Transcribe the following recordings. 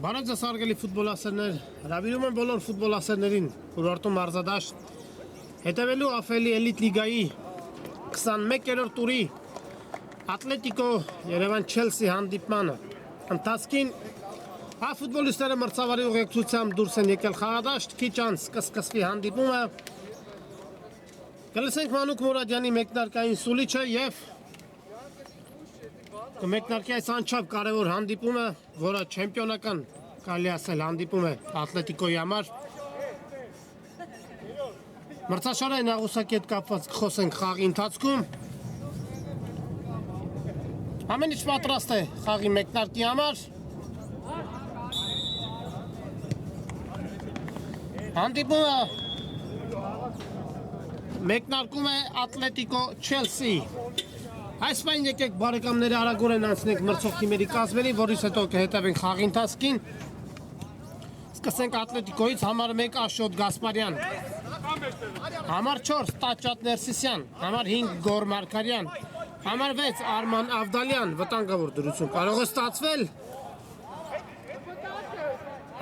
Բարև ձեզ հարգելի ֆուտբոլասերներ, հրավիրում եմ բոլոր ֆուտբոլասերներին ուրարտում մարզադաշտ հետևելու AFL Elite Լիգայի 21-րդ տուրի Ատլետիկո Երևան Չելսի հանդիպմանը ընթացքին ֆուտբոլիստները մրցավարի ուղեկցությամբ դուրս են եկել խաղադաշտ, քիչ անց կսկսվի հանդիպումը կլսենք Մանուկ Մուրադյանի մեկնարկային սուլիչը եւ կմեկնարկի այս անչափ կարևոր հանդիպումը, որը չեմպիոնական կարելի ասել հանդիպում է Ատլետիկոյի համար։ Մրցաշարային աղյուսակի հետ կապված կխոսենք խաղի ընթացքում։ Ամեն ինչ պատրաստ է խաղի մեկնարկի համար։ Հանդիպումը մեկնարկում է Ատլետիկո Չելսի։ Այս պայն եկեք բարեկամների արագորեն անցնենք մրցող թիմերի կազմերի, որից հետո կհետևենք խաղի ընթացքին։ Սկսենք Ատլետիկոյից համար 1 Աշոտ Գասպարյան, համար 4 Տաճատ Ներսիսյան, համար 5 Գոր Մարգարյան, համար 6 Արման Ավդալյան, վտանգավոր դրություն կարող է ստացվել,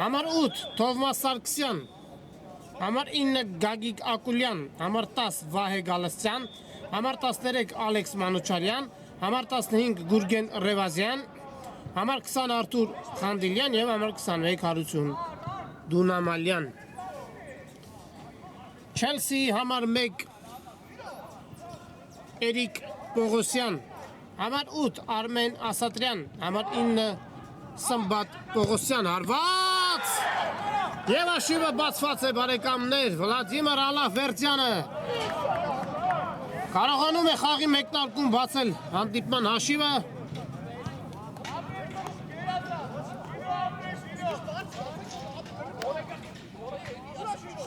համար 8 Թովմաս Սարգսյան, համար 9 Գագիկ Ակուլյան, համար 10 Վահե Գալստյան, համար 13 Ալեքս Մանուչարյան, համար 15 Գուրգեն Ռևազյան, համար 20 Արթուր Խանդիլյան և համար 21 Հարություն Դունամալյան։ Չելսի համար 1 Էրիկ Պողոսյան, համար 8 Արմեն Ասատրյան, համար 9 Սմբատ Պողոսյան, հարված և աշիվը բացված է բարեկամներ, Վլադիմիր Ալավերդյանը կարողանում է խաղի մեկնարկում բացել հանդիպման հաշիվը։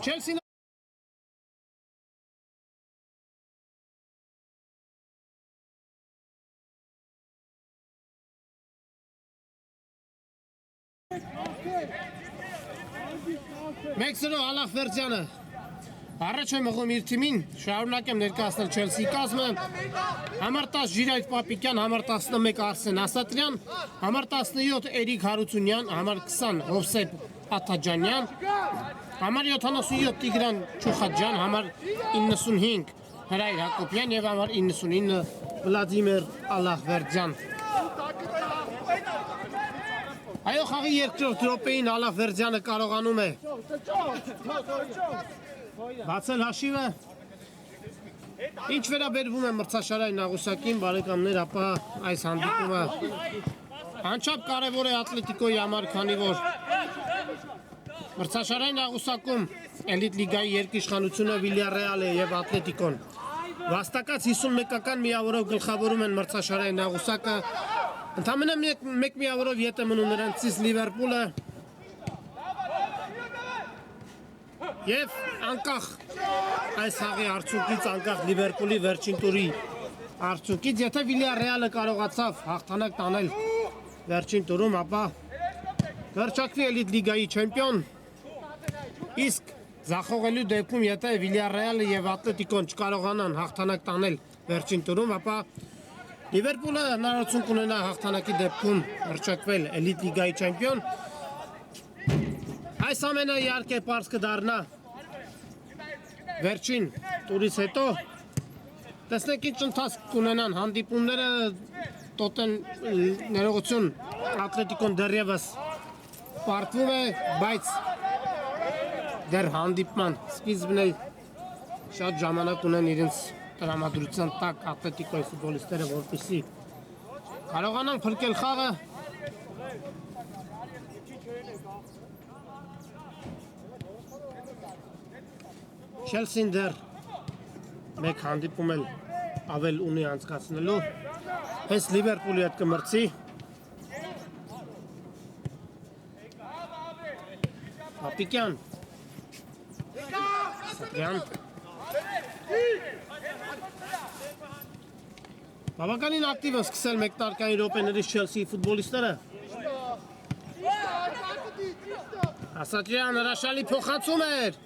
Չելսին Մեքսրո Ալավերդյանը Առաջ եմ ողում իր թիմին, շարունակեմ ներկայացնել Չելսի կազմը, համար 10 Ժիրայր Պապիկյան, համար 11 Արսեն Ասատրյան, համար 17 Էրիկ Հարությունյան, համար 20 Հովսեփ Աթաջանյան, համար 77 Տիգրան Չուխաջյան, համար 95 Հրայր Հակոբյան և համար 99 Վլադիմիր Ալավերդյան։ Այո, խաղի երկրորդ րոպեին Ալավերդյանը կարողանում է բացել հաշիվը, ինչ վերաբերվում է մրցաշարային աղյուսակին, բարեկամներ, ապա այս հանդիպումը անչափ կարևոր է Ատլետիկոյի համար, քանի որ մրցաշարային աղյուսակում Էլիտ Լիգայի երկիշխանությունը Վիլյարեալ է և Ատլետիկոն վաստակած 51-ական միավորով գլխավորում են մրցաշարային աղյուսակը, ընդամենը մեկ միավորով ետ է մնում նրանցից Լիվերպուլը և անկախ այս հաղի արդյունքից, անկախ Լիվերպուլի վերջին տուրի արդյունքից, եթե Վիլյարեալը կարողացավ հաղթանակ տանել վերջին տուրում, ապա վերջակվի Էլիտ Լիգայի չեմպիոն, իսկ ձախողելու դեպքում, եթե Վիլյարեալը և Ատլետիկոն չկարողանան հաղթանակ տանել վերջին տուրում, ապա Լիվերպուլը հնարավորություն կունենա հաղթանակի դեպքում վերջակվել Էլիտ Լիգայի չեմպիոն։ Այս ամենը իհարկե պարզ կդառնա վերջին տուրից հետո, տեսնենք ինչ ընթացք կունենան հանդիպումները, տոտեն ներողություն Ատլետիկոն դեռևս պարտվում է, բայց դեռ հանդիպման սկիզբն է, շատ ժամանակ ունեն իրենց տրամադրության տակ Ատլետիկոյի ֆուտբոլիստները, որպեսզի կարողանան փրկել խաղը։ Չելսին դեռ մեկ հանդիպում էլ ավել ունի անցկացնելու, հենց Լիվերպուլի հետ կմրցի, Պապիկյան Սակյան Բավականին ակտիվ են սկսել մեկնարկային րոպեներից Չելսիի ֆուտբոլիստները Ասատրյան հրաշալի փոխանցում էր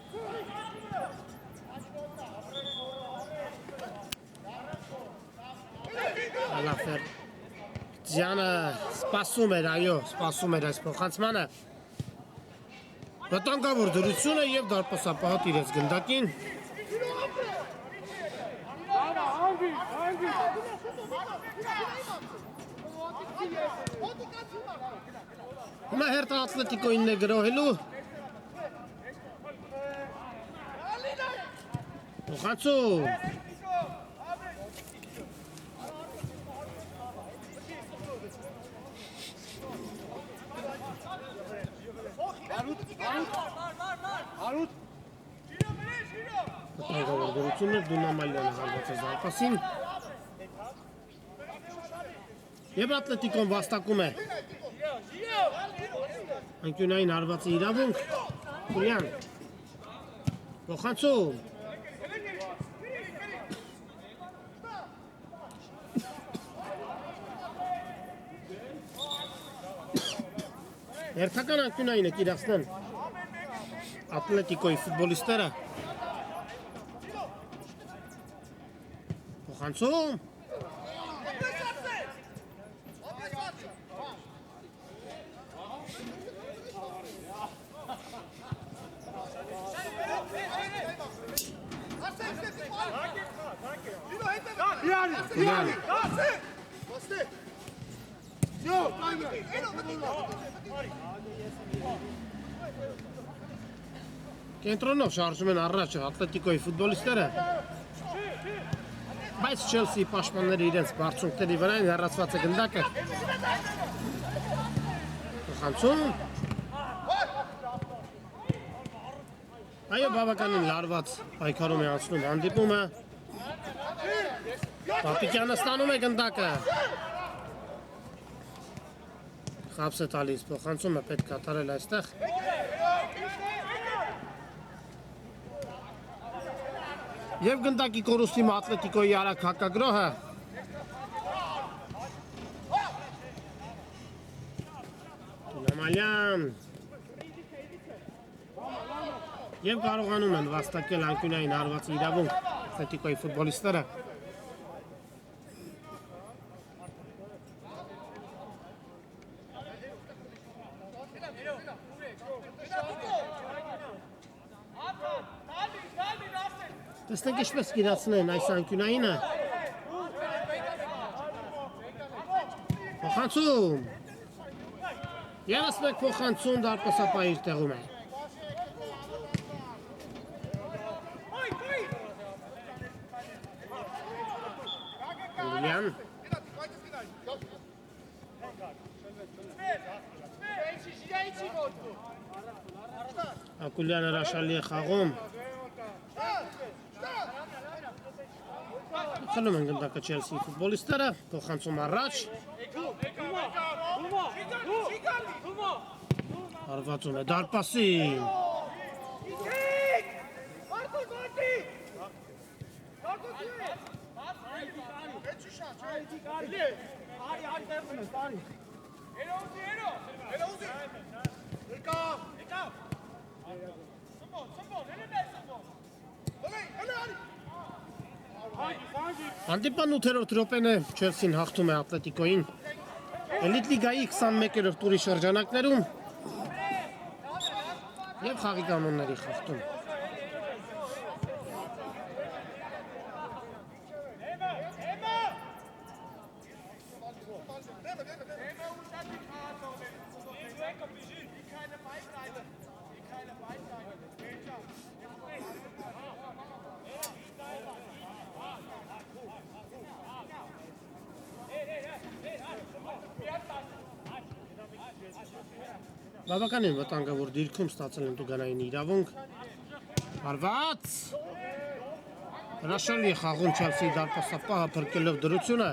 Ալաֆեր Ձյանը սպասում էր, այո, սպասում էր այս փոխանցմանը Վտանգավոր դրությունը և դարպասապահատ իրենց գնդակին Հիմա հերթը ատլետիկոյինն է գրոհելու Փոխանցում Վտանգավոր դրությունն էր Դունամալյանը հարված է զարպասին Եվ ատլետիկոն վաստակում է Անկյունային հարվածի իրավունք Կուլյան Փոխանցում Հերթական անկյունային է կիրացնեն Ատլետիկոյի ֆուտբոլիստերը Փոխանցում Կուլյան Կենտրոնով շարժում են առաջ ատլետիկոյի ֆուտբոլիստերը Բայց Չելսիի պաշտպանները իրենց բարձունքների վրա են հեռացված է գնդակը Փոխանցում Այո բավականին լարված պայքարում է անցնում հանդիպումը Պապիկյանը ստանում է գնդակը Խաբս է տալիս փոխանցումը պետք կատարել այստեղ Եվ գնդակի կորուստի ատլետիկոյի արագ հակագրոհը Դունամալյան Եվ կարողանում են վաստակել անկյունային հարվածի իրավունք ատլետիկոյի ֆուտբոլիստները Տեսնենք ինչպես կիրացնեն այս անկյունայինը Փոխանցում Եվս մեկ փոխանցում դարպասապահի իր տեղում է Կուլյան Ակուլյանը հրաշալի է խաղում Խլում են գնդակը Չելսիի ֆուտբոլիստները Փոխանցում առաջ Հարվածում է դարպասին Հանդիպան 8-րդ րոպեն է Չելսին հաղթում է ատլետիկոյին Էլիտ լիգայի 21-րդ տուրի շրջանակներում Եվ խաղի կանոնների խախտում Բավականին վտանգավոր դիրքում ստացել են տուգանային իրավունք Հարված Հրաշալի է խաղում Չելսիի դարպասապահը փրկելով դրությունը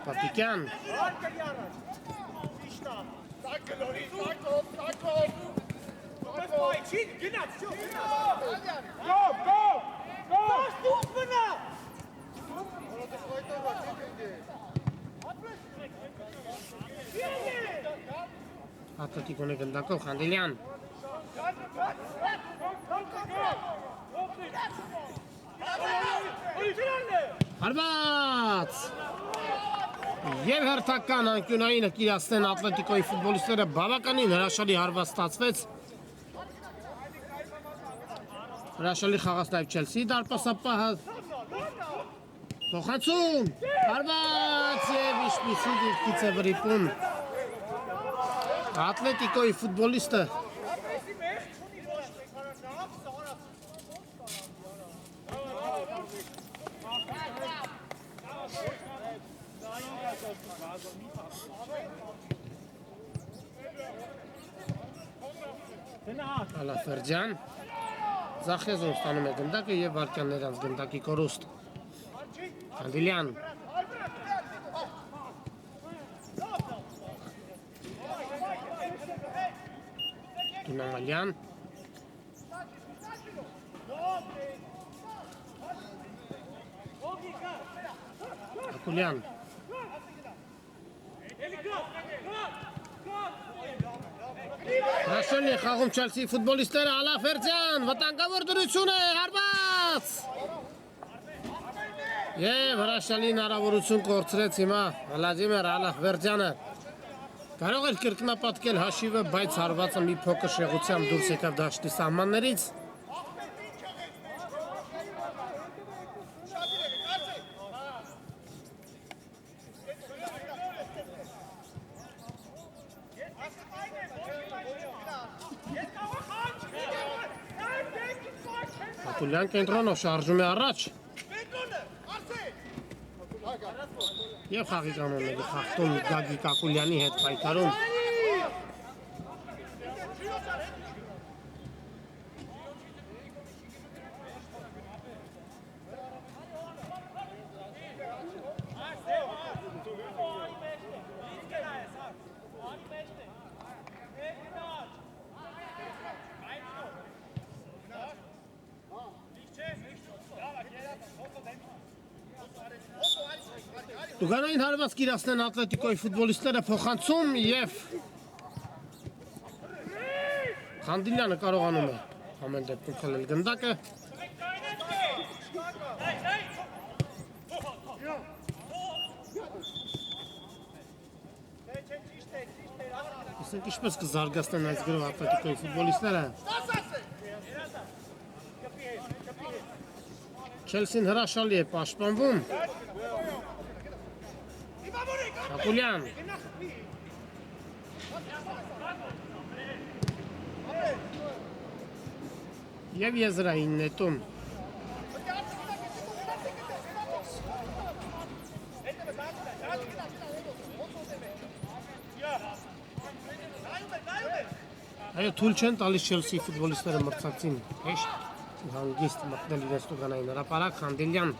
Պապիկյան Ատլետիկոն է գնդակով Խանդիլյան հարված և հերթական անկյունային կիրացնեն ատլետիկոյի ֆուտբոլիստները բավականին հրաշալի հարված ստացվեց հրաշալի խաղաց նաև Չելսի դարպասապահը փոխանցում հարված և ինչպիսի դիրքից է վրիպում Ատլետիկոյի ֆուտբոլիստը Ալաֆերջյան Զախեզուն ստանում է գնդակը և վարկյան նրանց գնդակի կորուստ Անդիլյան Դունամալյան Ակուլյան Հրաշալի խաղում Չելսի ֆուտբոլիստները Ալաֆերջյան վտանգավոր դրություն է հարված Եվ հրաշալի հնարավորություն կորցրեց հիմա Վլադիմիր Ալաֆերջյանը Կարող էր կրկնապատկել հաշիվը, բայց հարվածը մի փոքր շեղությամբ դուրս եկավ դաշտի սահմաններից Ակուլյան կենտրոնով շարժում է առաջ Եվ խաղի կանոնները խախտում Գագիկ Ակուլյանի հետ պայքարում Դուգանային հարված կիրացնեն ատլետիկոյի ֆուտբոլիստները փոխանցում և Խանդիլյանը կարողանում է ամեն դեպքում խլել գնդակը Իսկ ինչպես կզարգացնեն այս գրով ատլետիկոյի ֆուտբոլիստները Չելսին հրաշալի է պաշտպանվում Ակուլյան Եվ եզրային նետում Այո, թույլ չեն տալիս Չելսի ֆուտբոլիստները մրցակցին հեշտ ու հանգիստ մտնել իրենց տուգանային հրապարակ Խանդիլյան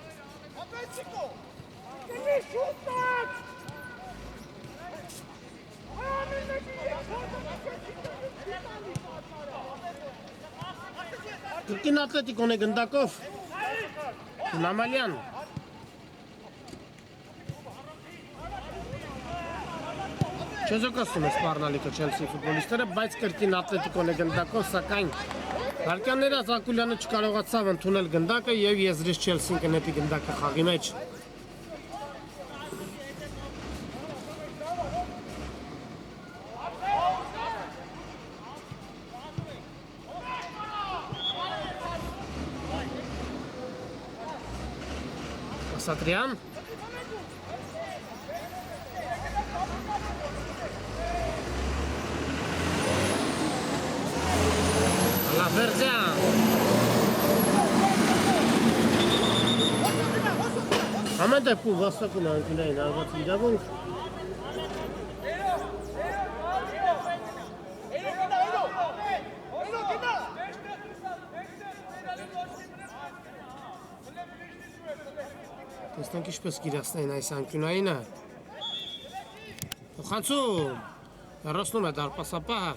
Կրկին ատլետիկոն է գնդակով Նամալյան Չեզոքասում է սպառնալիքը Չելսի ֆուտբոլիստները, բայց կրկին ատլետիկոն է գնդակով, սակայն Վարկյանները Ակուլյանը չկարողացավ ընդունել գնդակը և եզրից Չելսին կնետի գնդակը խաղի մեջ Սատրյան Ալաֆերջյան Ամեն դեպքում վաստակում անկյունային արված իրավունք Տեսնենք ինչպես կիրացնեն այս անկյունայինը Փոխանցում Հեռացնում է դարպասապահը։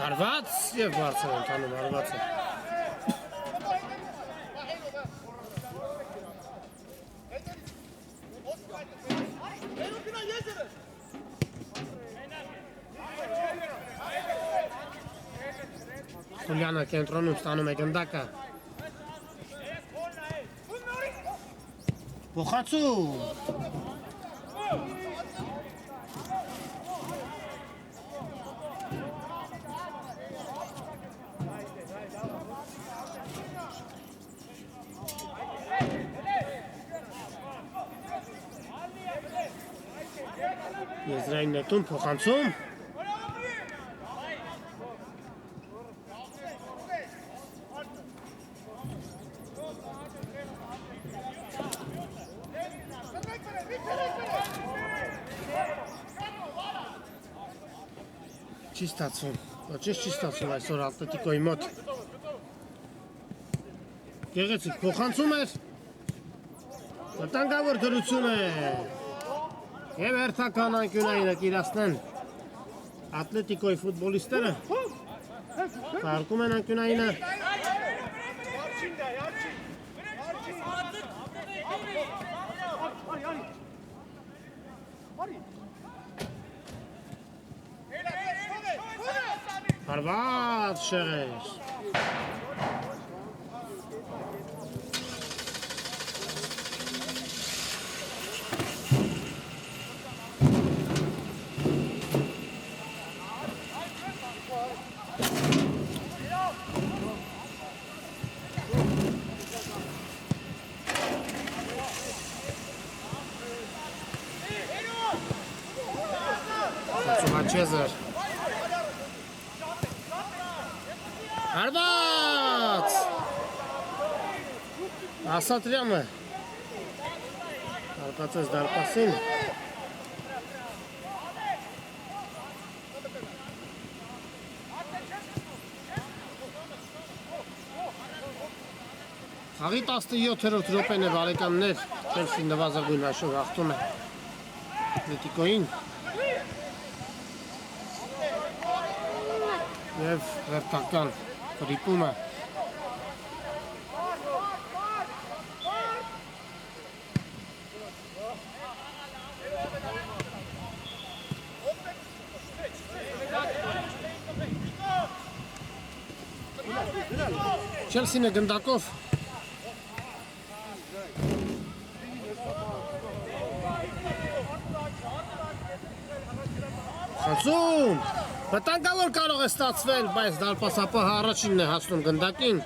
Հարված և բարձր է ընթանում, հարված է։ Խուլյանը կենտրոնում ստանում է գնդակը։ Փոխացու։ Եզրային նետում փոխանցում։ Չի ստացվում, ոչինչ չի ստացվում այսօր Ատլետիկոյի մոտ։ Գեղեցիկ փոխանցում էր։ Վտանգավոր դրություն է։ Եվ հերթական անկյունայինը կիրացնեն Ատլետիկոյի ֆուտբոլիստները։ Կարգում են անկյունայինը։ Հարված շեղեր։ Չեզր Հարված Ասատրյանը արկացեց դարպասին Խաղի 17-րդ րոպեն է բարեկամներ Չելսին նվազագույն հաշվով հաղթում է Ատլետիկոյին Եվ հերթական հրիպումը Չելսին է գնդակով Խանցում Վտանգավոր կարող է ստացվել, բայց դարպասապահը առաջինն է հասնում գնդակին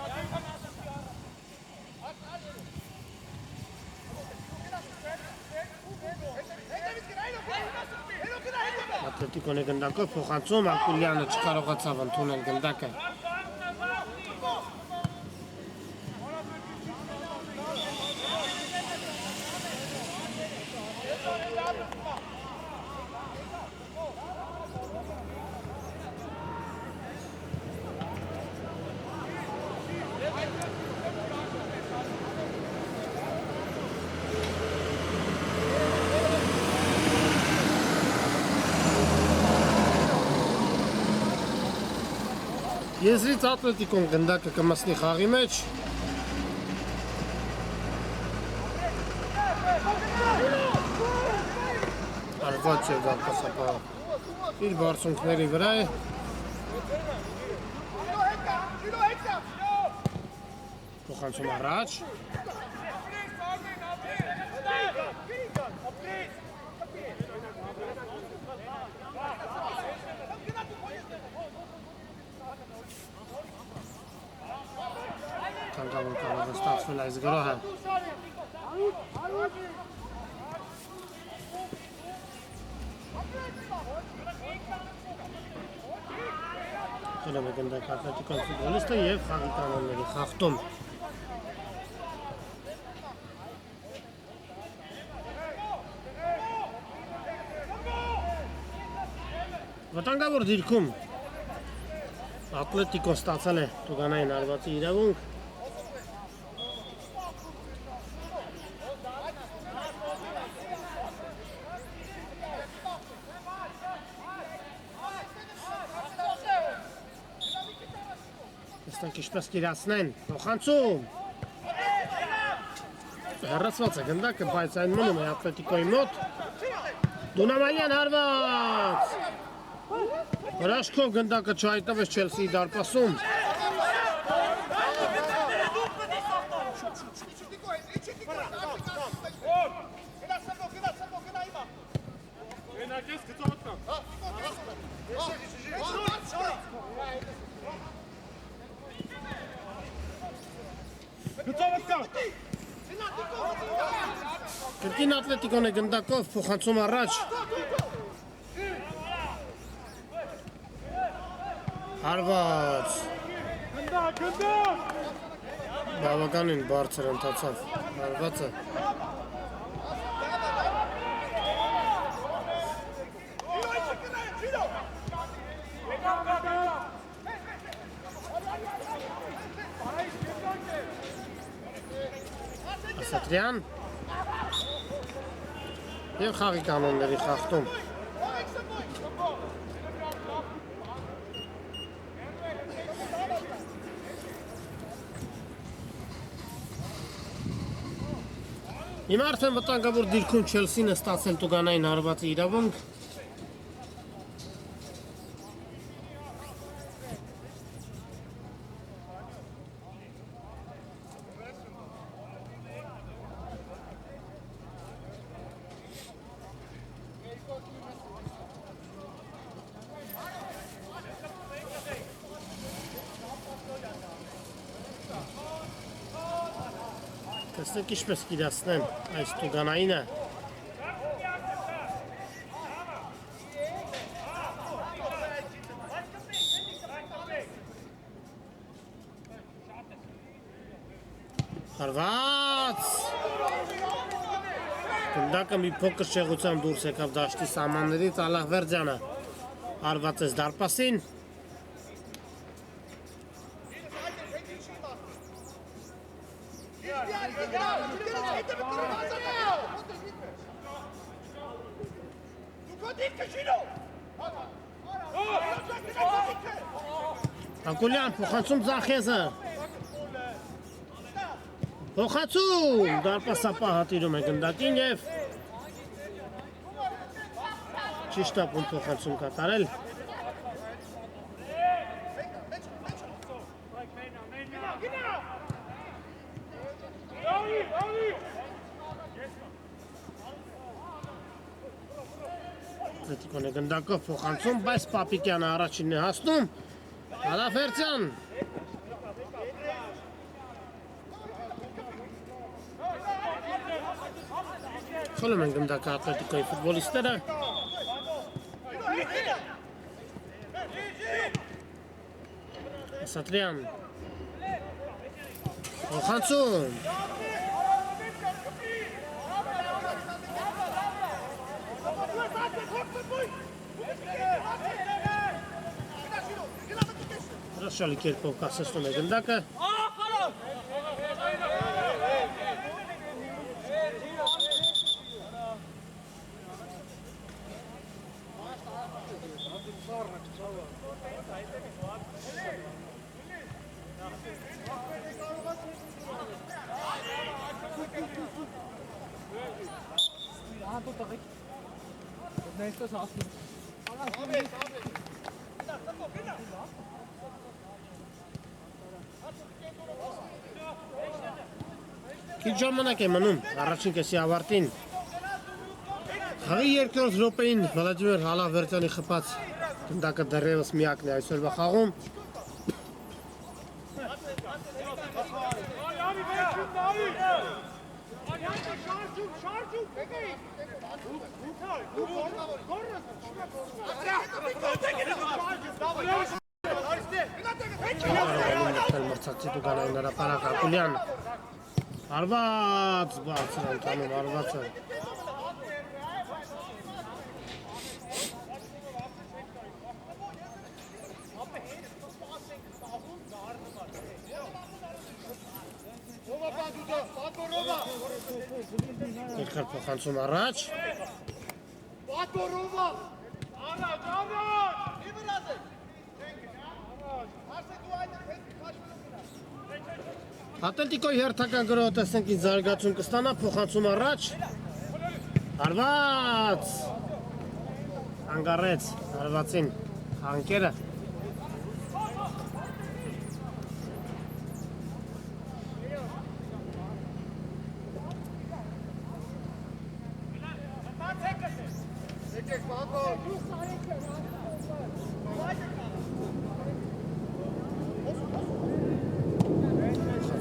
Ատլետիկոն է գնդակով փոխանցում, Ակուլյանը չկարողացավ ընդունել գնդակը Եզրից Ատլետիկոն գնդակը կմսնի խաղի մեջ Արված և դարպասապահը իր բարձունքների վրա է Փոխանցում առաջ Թանկավոր կարող է ստացվել այս գրոհը Կրում է գնդակ Ատլետիկոն ֆուտբոլիստը և խաղի կանոնների խախտում Վտանգավոր դիրքում Ատլետիկո ստացել է տուգանային հարվածի իրավունք։ Ստանք ինչպես կիրացնեն, Փոխանցում։ Հեռացված է գնդակը, բայց այն մնում է Ատլետիկոյի մոտ։ Դունամանյան հարված։ Հրաշքով գնդակը չհայտնվեց Չելսիի դարպասում։ Կրկին Ատլետիկոն է գնդակով, փոխանցում առաջ։ Հարված։ Բավականին բարձր ընթացավ հարվածը։ Ասատրյան և խաղի կանոնների խախտում։ Հիմա արդեն վտանգավոր դիրքում Չելսին է ստացել տուգանային հարվածի իրավունք։ Տեսնենք ինչպես կիրացնեն այս տուգանայինը։ Հարված։ Գնդակը մի փոքր շեղությամբ դուրս եկավ դաշտի սահմաններից, Ալլահվերդյանը հարվածեց դարպասին։ Անկուլյան, փոխանցում Ձախեզը։ Փոխանցում, դարպասապահ հատիրում է գնդակին և ճիշտ ապուն փոխանցում կատարել։ Ատլետիկոն է գնդակով փոխանցում, բայց Պապիկյանը առաջինն է հասնում։ Ալլահվերդյան։ Խլում են գնդակը Ատլետիկոյի ֆուտբոլիստները։ Ասատրյան։ Փոխանցում։ Հրաշալի կերպով կասեցնում է գնդակը։ Քիչ ժամանակ է մնում առաջին կեսի ավարտին։ Խաղի երկրորդ րոպեին Վլադիմիր Ալլահվերդյանի խփած գնդակը դեռևս միակն է այսօրվա խաղում։ Մրցակցի տուգանային հրապարակ Ակուլյան։ Հարված բարձր ընթանում հարվածը։ Երկար փոխանցում առաջ։ Ատլետիկոյի հերթական գրոհը տեսնենք ինչ զարգացում կստանա, փոխանցում առաջ։ Հարված։ Անգարեց, հարվածին հանկերը։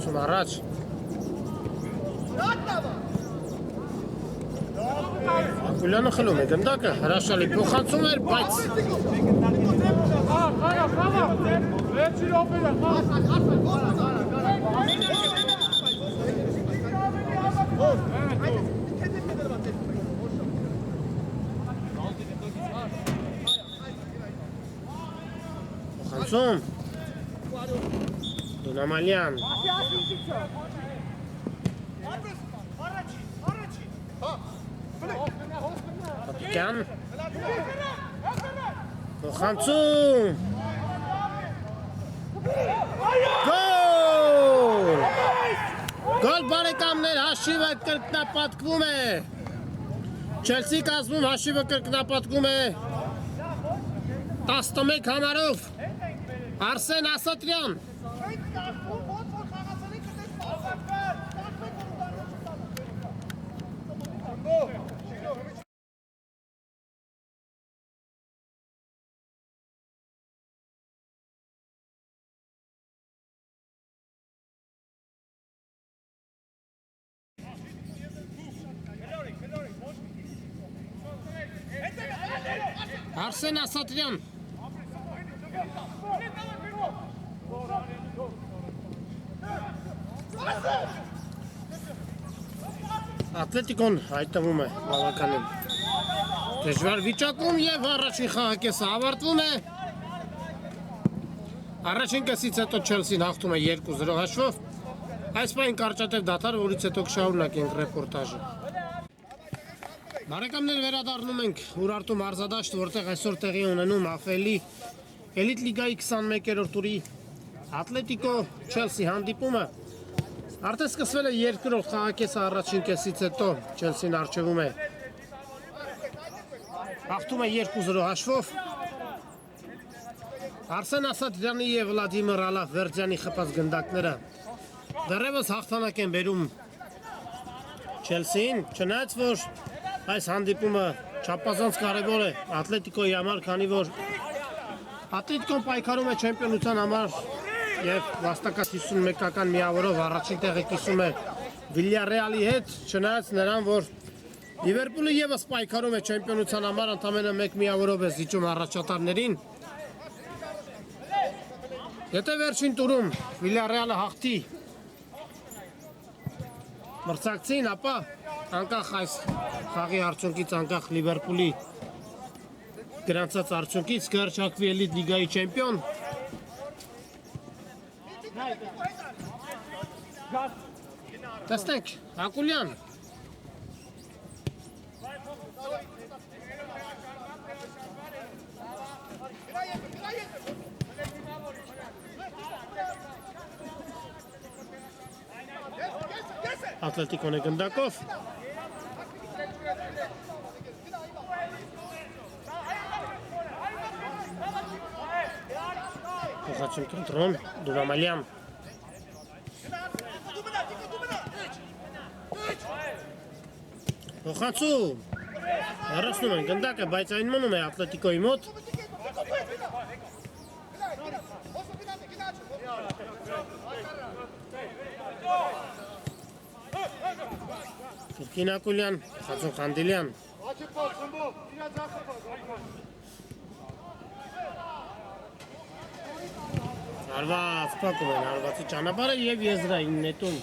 Փոխանցում առաջ։ Ակուլյանը խլում է գնդակը, հրաշալի փոխանցում էր, բայց փոխանցում Դունամալյան Պապիկյան Փոխանցում Գոլ Գոլ բարեկամներ հաշիվը կրկնապատկվում է Չելսի կազմում հաշիվը կրկնապատկվում է 11 համարով Արսեն Ասատրյան Արսեն Ասատրյան Ատլետիկոն հայտնվում է բավականին դժվար վիճակում եւ առաջին խաղակեսը ավարտվում է Առաջին կեսից հետո Չելսին հաղթում է 2-0 հաշվով Այս պահին կարճատև դադար, որից հետո կշարունակենք ռեպորտաժը Բարեկամներ վերադառնում ենք Ուրարտու մարզադաշտ, որտեղ այսօր տեղի ունենում ԱՖԵԼ-ի Էլիտ լիգայի 21-րդ տուրի Ատլետիկո Չելսի հանդիպումը Արդեն սկսվել է երկրորդ խաղակեսը առաջին կեսից հետո Չելսին առջևում է հաղթում է 2-0 հաշվով Արսեն Ասատրյանի եւ Վլադիմիր Ալավերդյանի խփած գնդակները դեռևս հաղթանակ են բերում Չելսին չնայած որ Այս հանդիպումը չափազանց կարևոր է Ատլետիկոյի համար, քանի որ Ատլետիկոն պայքարում է չեմպիոնության համար եւ վաստակած 51-ական միավորով առաջին տեղը կիսում է Վիլյարեալի հետ, չնայած նրան, որ Լիվերպուլը եւս պայքարում է չեմպիոնության համար, ընդամենը 1 միավորով է զիջում առաջատարներին։ Եթե վերջին տուրում Վիլյարեալը հաղթի մրցակցին, ապա անկախ այս խաղի արդյունքից, անկախ Լիվերպուլի գրանցած արդյունքից կհռչակվի էլիտ լիգայի չեմպիոն։ Տեսնենք, Ակուլյան։ Ատլետիկոն է գնդակով։ Փոխանցում կենտրոն, Դունամալյան։ Փոխանցում։ Հեռացնում են գնդակը, բայց այն մնում է Ատլետիկոյի մոտ։ Կիրկին Ակուլյան, Խաչուն Խանդիլյան։ Հարված պակում են, հարվածի ճանապարհը և եզրային նետում։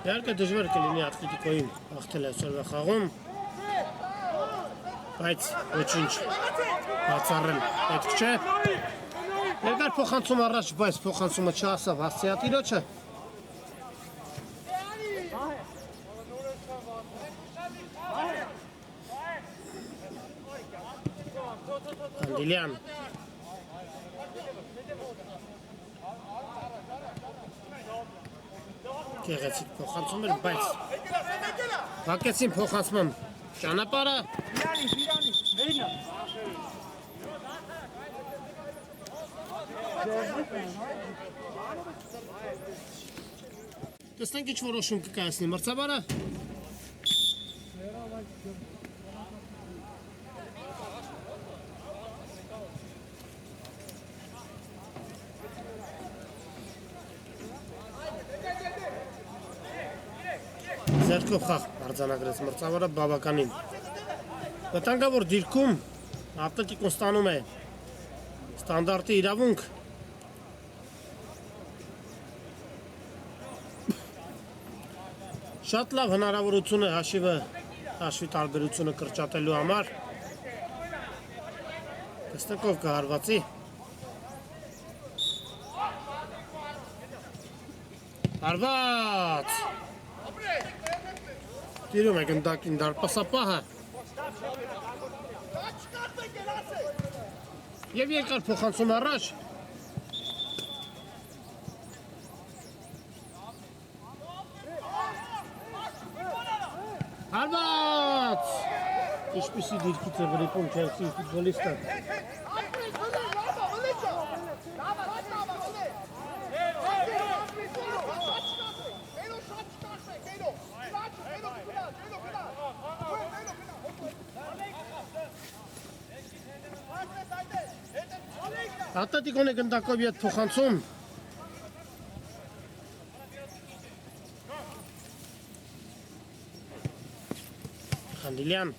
Իհարկե դժվար կլինի Ատլետիկոյին հաղթել այսօրվա խաղում, բայց ոչինչ բացառել պետք չէ։ Երկար փոխանցում առաջ, բայց փոխանցումը չհասավ հասցեատիրոջը։ Անդիլյան Գեղեցիկ փոխանցում էր, բայց փակեցին փոխանցման ճանապարհը։ Տեսնենք ինչ որոշում կկայացնի մրցավարը։ Ձեռքով խաղ արձանագրեց մրցավարը բավականին վտանգավոր դիրքում Ատլետիկոն ստանում է ստանդարտի իրավունք։ Շատ լավ հնարավորություն է հաշվի տարբերությունը կրճատելու համար։ Տեսնենք ով կհարվածի։ Հարված։ Տիրում է գնդակին դարպասապահը և երկար փոխանցում առաջ։ Հարված։ Ինչպիսի դիրքից է վրիպում Չելսիի ֆուտբոլիստը։ Ատլետիկոն է գնդակով ետ փոխանցում։ Խանդիլյան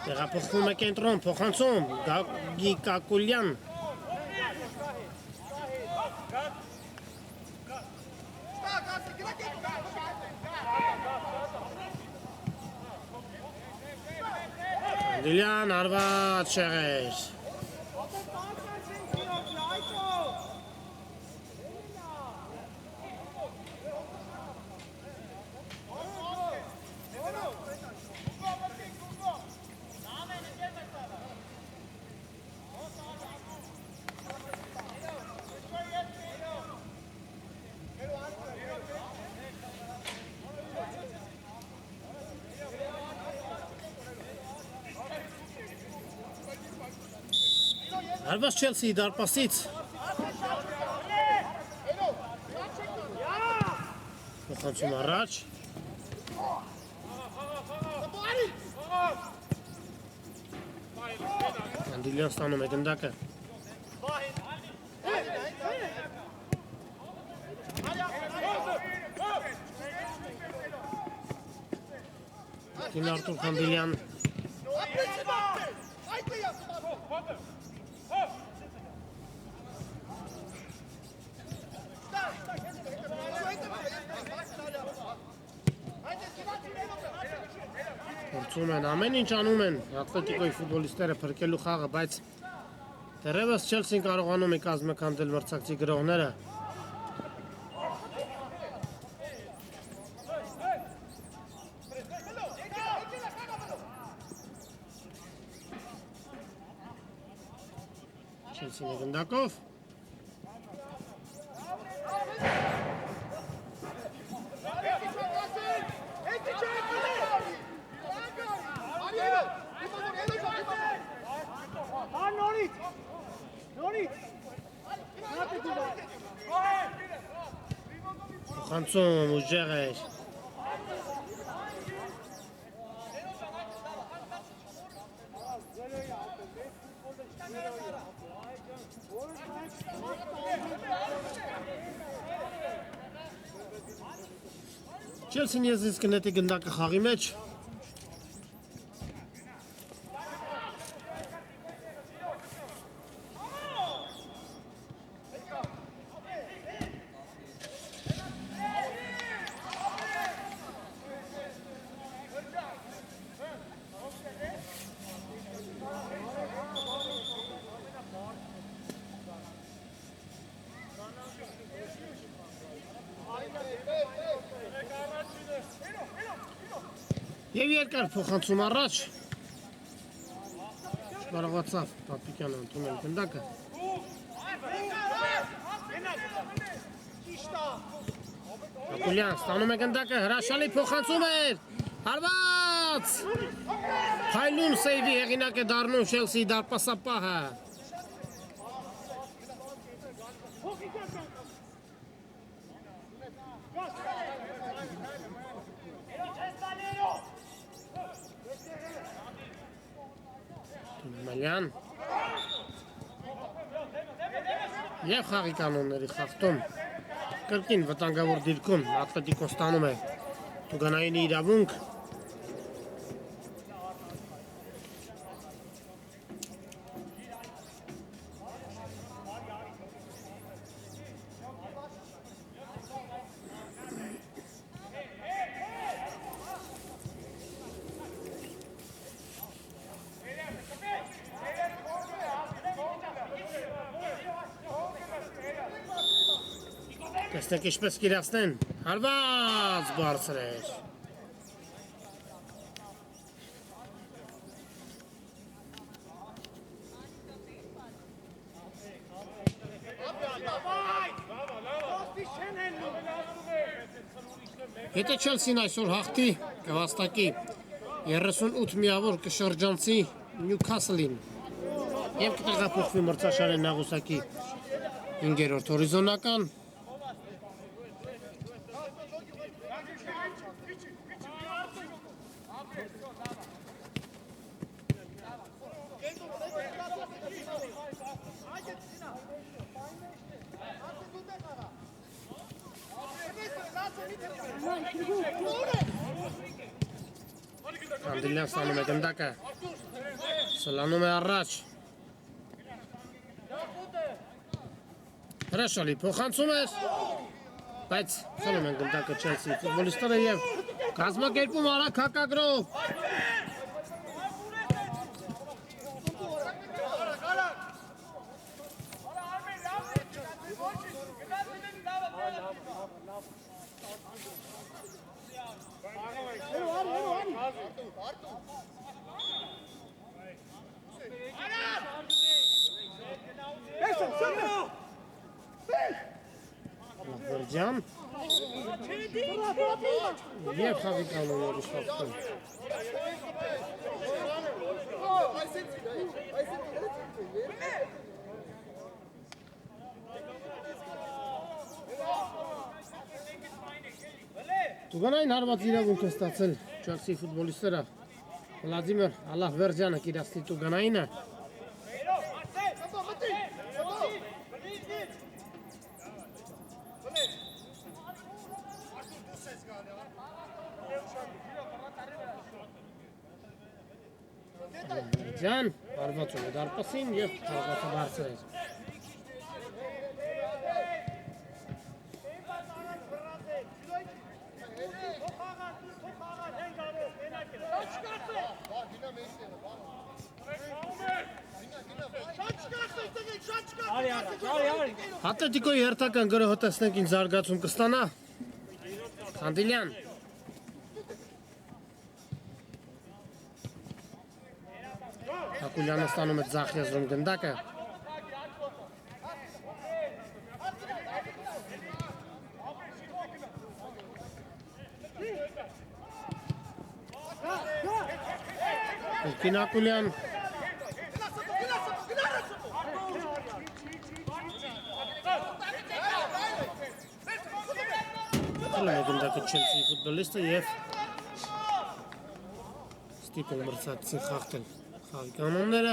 տեղափոխվում է կենտրոն, փոխանցում Գագի Կակուլյան։ Խանդիլյան արված շեղեր։ Հարված Չելսիի դարպասից փոխանցում առաջ։ Անդիլյան ստանում է գնդակը։ Կին Արտուր Խանդիլյան։ Փորձում են, ամեն ինչ անում են Ատլետիկոյի ֆուտբոլիստները փրկելու խաղը, բայց դեռևս Չելսին կարողանում է կազմաքանդել մրցակցի գրողները։ Չելսին է գնդակով։ Փոխանցում ուժեղ էր։ Չելսին եզից կնետի գնդակը խաղի մեջ։ Եվ երկար փոխանցում առաջ Չկարողացավ Պապիկյանը ընդունել գնդակը Ապուլյան ստանում է գնդակը հրաշալի փոխանցում էր Հարված Փայլուն սեյվի հեղինակ է դառնում Շելսի դարպասապահը Մալյան Եվ խաղի կանոնների խախտում Կրկին վտանգավոր դիրքում Ատլետիկոն ստանում է Տուգանայինի իրավունք Տեսնեք ինչպես կիրացնեն, հարված բարձր էր Եթե Չելսին այսօր հաղթի, կվաստակի 38 միավոր կշրջանցի Նյուքասլին և կտեղափոխվի մրցաշարի նաղուսակի 5-րդ հորիզոնական Անդիլյան ստանում է գնդակը Սլանում է առաջ Հրաշալի փոխանցում էր Բայց սլում են գնդակը Չելսի ֆուտբոլիստները և կազմակերպում արագ հակագրով Լավվերջան Եվ խաղի կանոնների խախտում Տուգանային հարված իրավունք է ստացել Չելսի ֆուտբոլիստները Վլադիմիր Ալլահվերջյանը կիրացնի Տուգանայինը Ջան, հարվածում է դարպասին և հարվածը բարձր էր Ատլետիկոյի հերթական գրոհը տեսնենք ինչ զարգացում կստանա Անդիլյան Հակուլյանը ստանում է ձախ եզրում գնդակը Կրկին Հակուլյան Հլում է գնդակը Չելսի ֆուտբոլիստը և ստիպում մրցակցին խախտել Խաղի կանոնները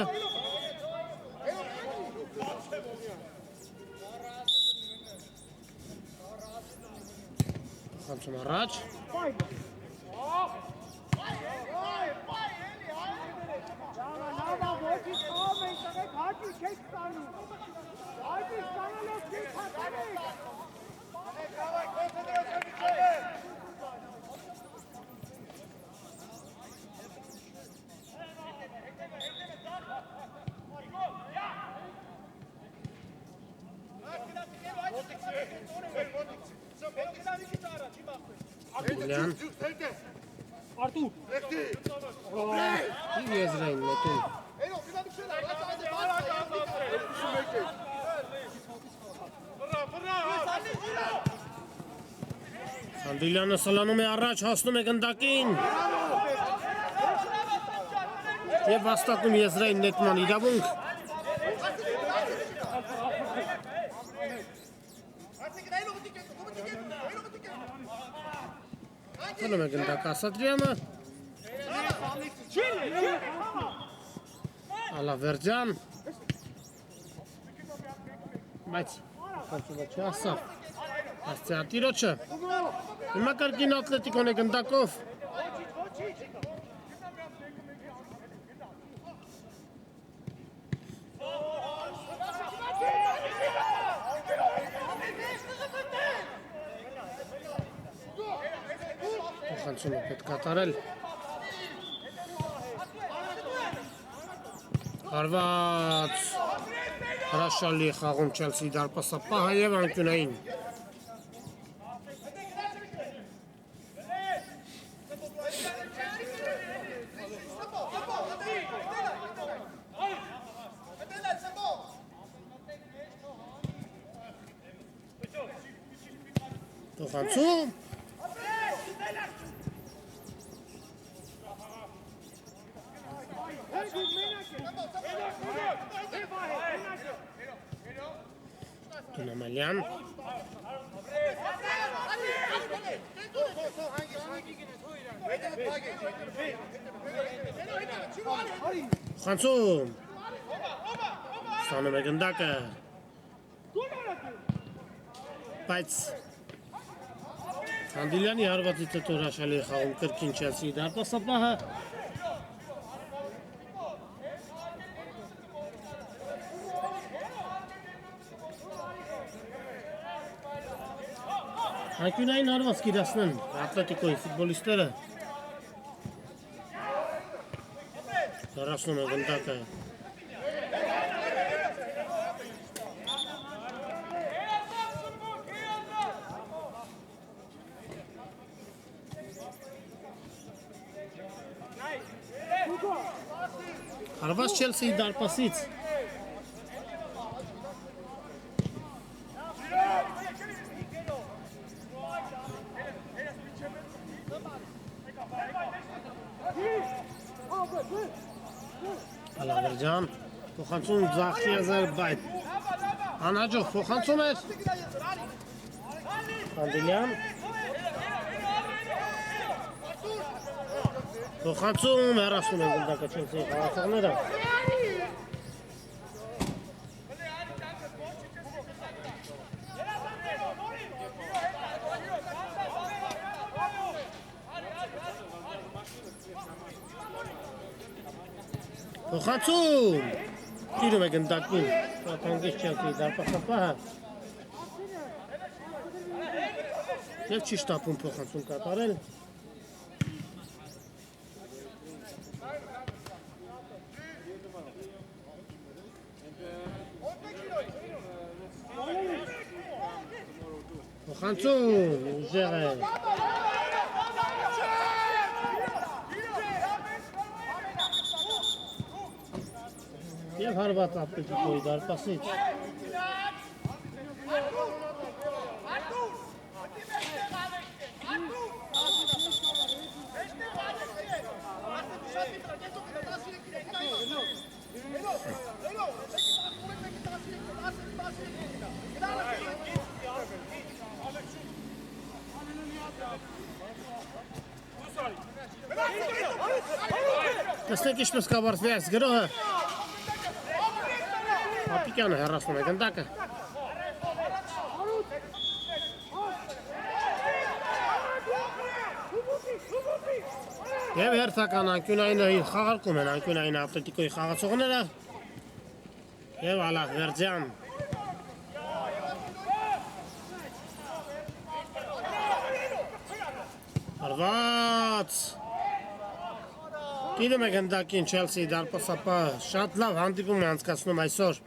Խանցում առաջ Անդիլյան Իվ եզրային նետում։ Սանդիլյանը սլանում է առաջ, հասնում է գնդակին և վաստակում եզրային նետման իրավունք։ Խլում է գնդակ Ասատրյանը, Ալավերջյան, բայց խնդումը չասավ, ասցե ատիրոչը, հիմա կրկին ատլետիկոն է գնդակով, խնդումը պետք կատարել, հարված հրաշալի խաղում Չելսի դարպասապահը և անկյունային։ Տոխանցում Դունամալյան Խանցում Ստանում է գնդակը Բայց Սանդիլյանի հարվածից հետո հրաշալի խաղում կրկին Չելսիի դարպասապահը Անկյունային հարված կիրասնեն ատլետիկոյի ֆուտբոլիստերը Հեռացնում է գնդակը Հարված Չելսիի դարպասից Ալավերջյան փոխանցում ձախ եզր բայց անհաջող փոխանցում էր Սանդիլյան փոխանցում հեռացնում են գնդակը Չելսիի խաղացողները Փոխանցում Տիրում է գնդակին Հանգիստ Չելսիի դարպասապահը և չի շտապում փոխանցում կատարել Փոխանցում ուժեղ է Եվ հարված ատլետիկոյի դարպասից Տեսնեք ինչպես կավարտվի այս գրոհը Ապիկյանը հեռացնում է գնդակը Եվ հերթական անկյունայինը խաղարկում են անկյունային ատլետիկոյի խաղացողները Եվ Ալավերջյան Հարված Տիրում է գնդակին Չելսիի դարպասապահը Շատ լավ հանդիպում է անցկացնում այսօր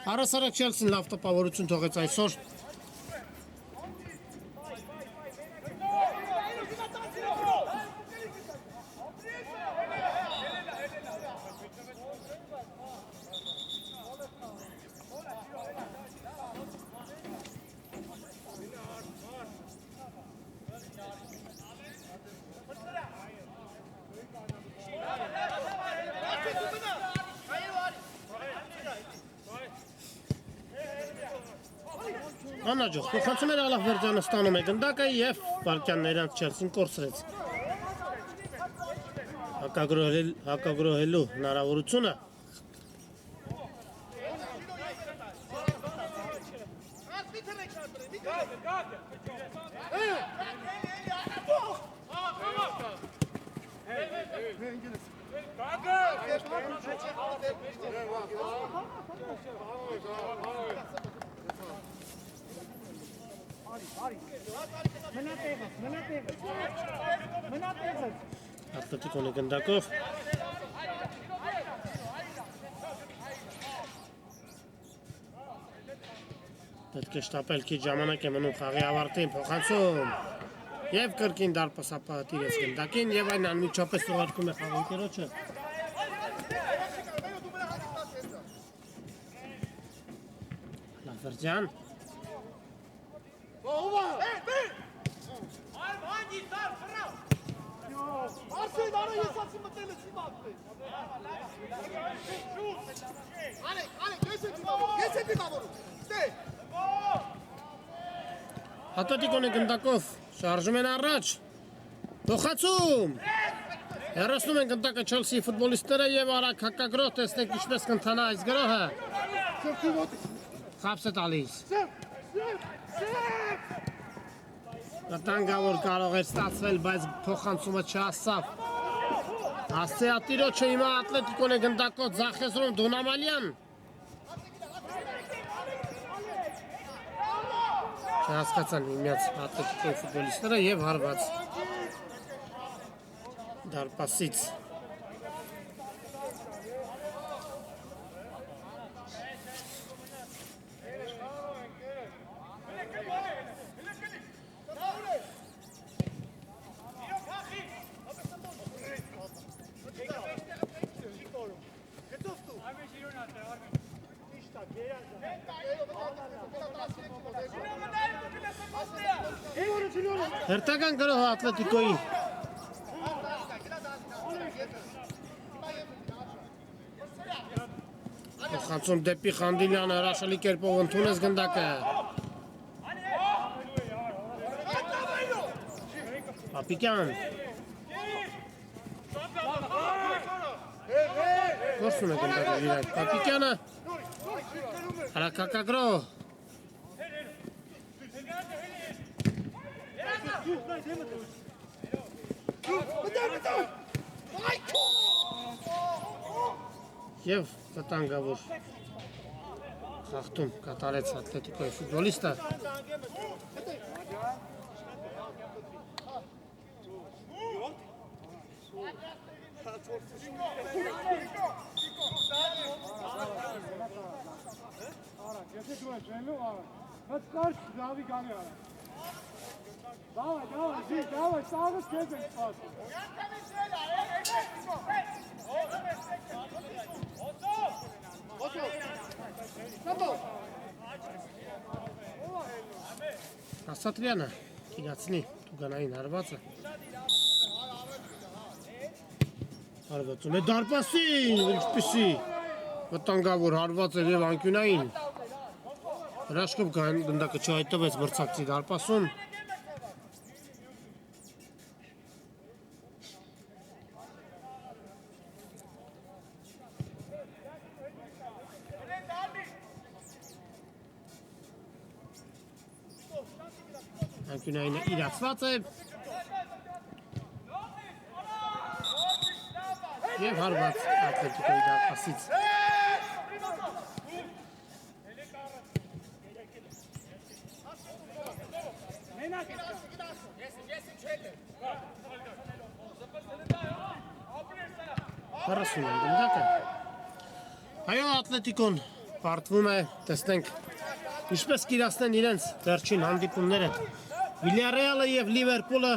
Առասարակ Չելսին լավ տպավորություն թողեց այսօր Անաջող, փոխանցում էր Ալլահվերդյանը ստանում է գնդակը և Վարդյանն իրանց Չելսին կորցրեց։ Հակագրոհելու հնարավորությունը Ատլետիկոնի գնդակով պետք է շտապել քիչ ժամանակ է մնում խաղի ավարտին փոխանցում և կրկին դարպասապահը տիրեց գնդակին և այն անմիջապես ուղարկում է խաղի ընկերոջը Ալլահվերդյան Արսեն, արա ես ասի մտել ես իմ ակտել։ Անեք, ես եմ դիմավորում, ստե։ Ատլետիկոնի գնդակով շարժում են առաջ, փոխացում, հեռացնում են գնդակը Չելսիի ֆուտբոլիստները և արագ հակագրոհ տեսնենք ինչպես կընթանա այս գրոհը։ Խաբս է տալիս։ Վտանգավոր կարող էր ստացվել, բայց փոխանցումը չհասավ։ Հասցեատիրոջը հիմա Ատլետիկոնի գնդակով ձախեցնում Դունամալյան։ Չհասկացան միմյանց Ատլետիկոյի ֆուտբոլիստները և հարված դարպասից։ Հերթական գրոհը Ատլետիկոյի Փոխանցում դեպի Խանդիլյանը հրաշալի կերպով ընդունեց գնդակը Պապիկյան Գործում է գնդակը իրայք Պապիկյանը Արագ հակագրոհ Եվ վտանգավոր խախտում կատարեց Ատլետիկոյի ֆուտբոլիստը Давай, сразу скидывай спасибо. Ասատրյանը կիրացնի տուգանային հարվածը Հարվածում է դարպասին, ինչպիսի վտանգավոր հարված էր և անկյունային հրաշքով գնդակը չհայտվեց մրցակցի դարպասում Անկյունայինը իրացված է և հարված Ատլետիկոյի դարպասից Հարասուն են գնդակը Այո Ատլետիկոն պարտվում է տեսնենք Ինչպես կիրացնեն իրենց վերջին հանդիպումները Վիլիարեալը և Լիվերպուլը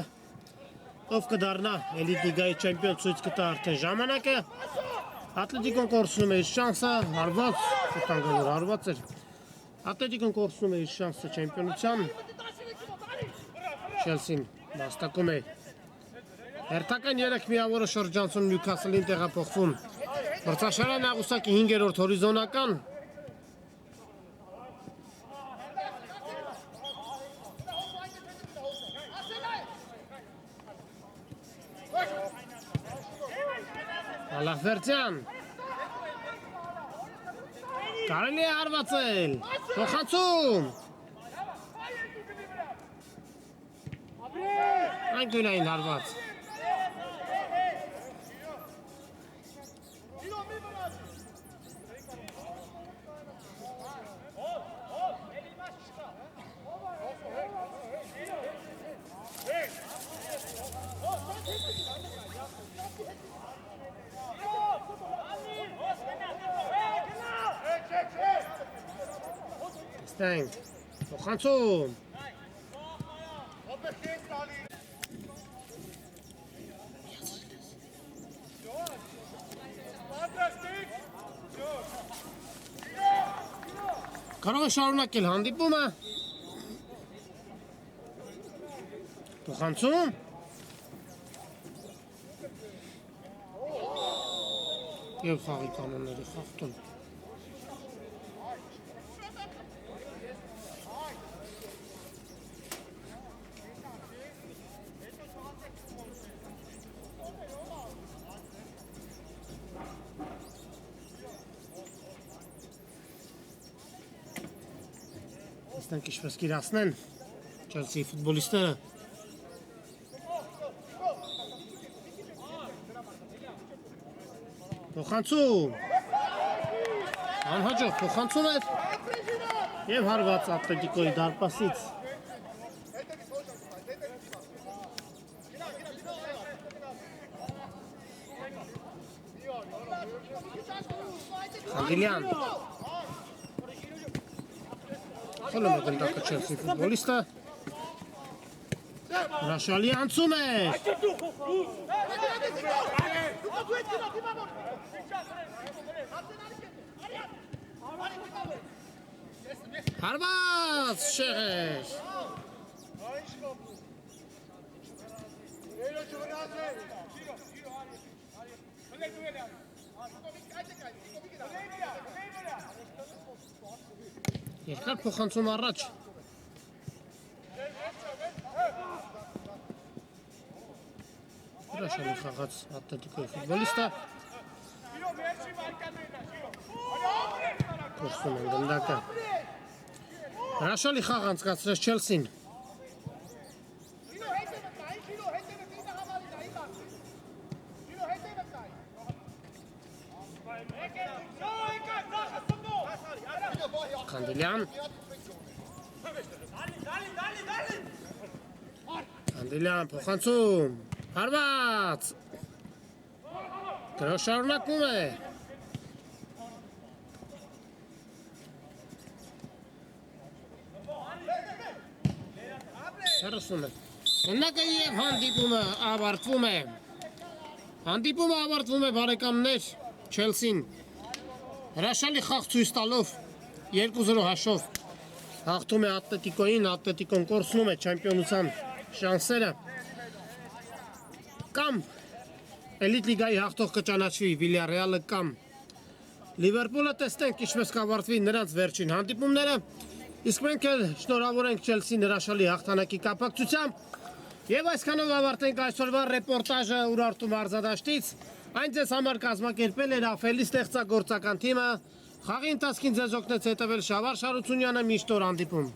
ով կդառնա էլիտ լիգայի չեմպիոն ցույց կտա արդեն ժամանակը Ատլետիկոն կորցնում է իր շանսը հարված վտանգավոր հարված էր Ատլետիկոն կորցնում է իր շանսը չեմպիոնության Չելսին վաստակում է հերթական 3 միավորը շրջանցում Նյուքասլին տեղափոխվում մրցաշարան աղյուսակի 5-րդ հորիզոնական Ալախվերդյան կարելի է հարվածել փոխանցում անկյունային հարված Ստենք փոխանցում կարող է շարունակել հանդիպումը փոխանցում եւ խաղի կանոնների խախտում Ստենք ինչպես կիրացնեն Չելսի ֆուտբոլիստները Փոխանցում Անհաջող փոխանցում էր եւ հարված Ատլետիկոյի դարպասից Խանդիլյան Խոլում է գնդակը Չելսի ֆուտբոլիստը Հրաշալի անցում է Հարված շեղեր Երկար փոխանցում առաջ Հրաշալի խաղաց Ատլետիկոյի ֆուտբոլիստը Փոխում են գնդակը Հրաշալի խաղ անցկացրեց Չելսին Խանդիլյան Խանդիլյան փոխանցում Հարված Դրոշ շարունակում է Հեռացում է Գնդակը եւ հանդիպումը ավարտվում է Հանդիպումը ավարտվում է բարեկամներ Չելսին Հրաշալի խաղ ցույց տալով 2-0 հաշվով հաղթում է Ատլետիկոյին, Ատլետիկոն կորցնում է չեմպիոնության շանսերը կամ Էլիտ լիգայի հաղթող կճանաչվի Վիլիարեալը կամ Լիվերպուլը տեսնենք ինչպես կավարտվի նրանց վերջին հանդիպումները իսկ մենք էլ շնորհավորենք Չելսին հրաշալի հաղթանակի կապակցությամբ եւ այսքանով ավարտենք այսօրվա ռեպորտաժը Ուրարտու մարզադաշտից այն ձեզ համար կազմակերպել էր Աֆելի ստեղծագործական թիմը Խաղի ընթացքին ձեզ օգնեց հետևել Շավարժ Հարությունյանը միշտ օր հանդիպում